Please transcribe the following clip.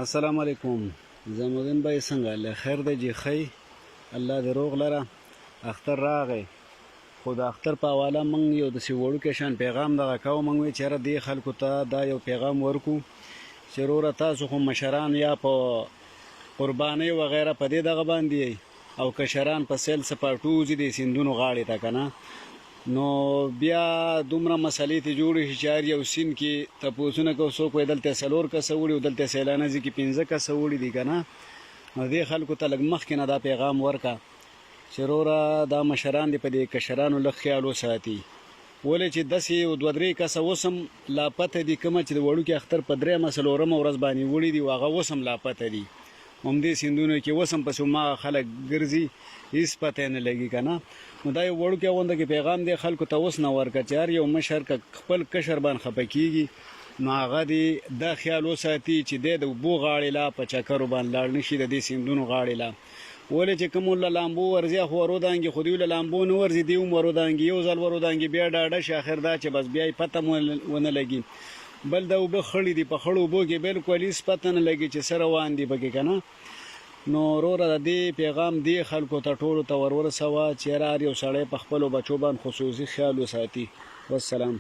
السلام علیکم. زمودین بای څنګه له خیر د جی خی الله دې روغ لره. اختر راغی خو د اختر په حواله موږ یو د سیوړو کې شان پیغام دغه کوو. موږ وی چېرې دې خلکو ته دا یو پیغام ورکو چې وروره تاسو خو مشران یا په قربانۍ وغیره په دې دغه باندې او کشران په سیل سپاټوزي د سیندونو غاړې ته کنه، نو بیا دومره مسلې ته جوړې شي چې هر یو سیند کې تپوسونه کو څوک وایي دلته 4 کسه وړي او دلته سیلانه ځي کې 15 کسه وړي دي کنه. نو دې خلکو ته لږ مخکې نه دا پیغام ورکا چې وروره دا مشران دي په دې کشرانو لږ خیال وساتي، ولې چې داسې 2-3 کسه وسم لاپته دي، کومه چې د وړوکي اختر په 3 څلورمه ورځ باندې وړي دي هغه وسم لاپته دي. همدې سیندونو کې وسم پسې هماغه خلک ګرځي، هېڅ پته نه لګي که نه. نو دا یو وړوکی غونډه کې پیغام دی خلکو ته اوس نه ورکړه چې هر یو مشر که خپل کشر باندې خفه کېږي نو هغه دې دا خیال وساتي چې دی د اوبو غاړې لا په چکرو باندې لاړ نه شي، د دې سیندونو غاړې لا. ولې چې کوم له لامبو ورځي خو ورودانګي خو دوی له لامبو نه ورځي، دی هم ورودانګي یو ځل ورودانګي بیا ډاډه شي اخر دا چې بس بیا یې پته ونه لګي. بل د اوبه خړې دي، په خړو اوبو کې بالکل هېڅ پته نه لګي چې څه روان دي پکې که نه. نو وروره د دې پیغام دی خلکو ته ټولو ته ورسوه چې هر یو سړی په خپلو بچو باندې خصوصي خیال وساتي. والسلام.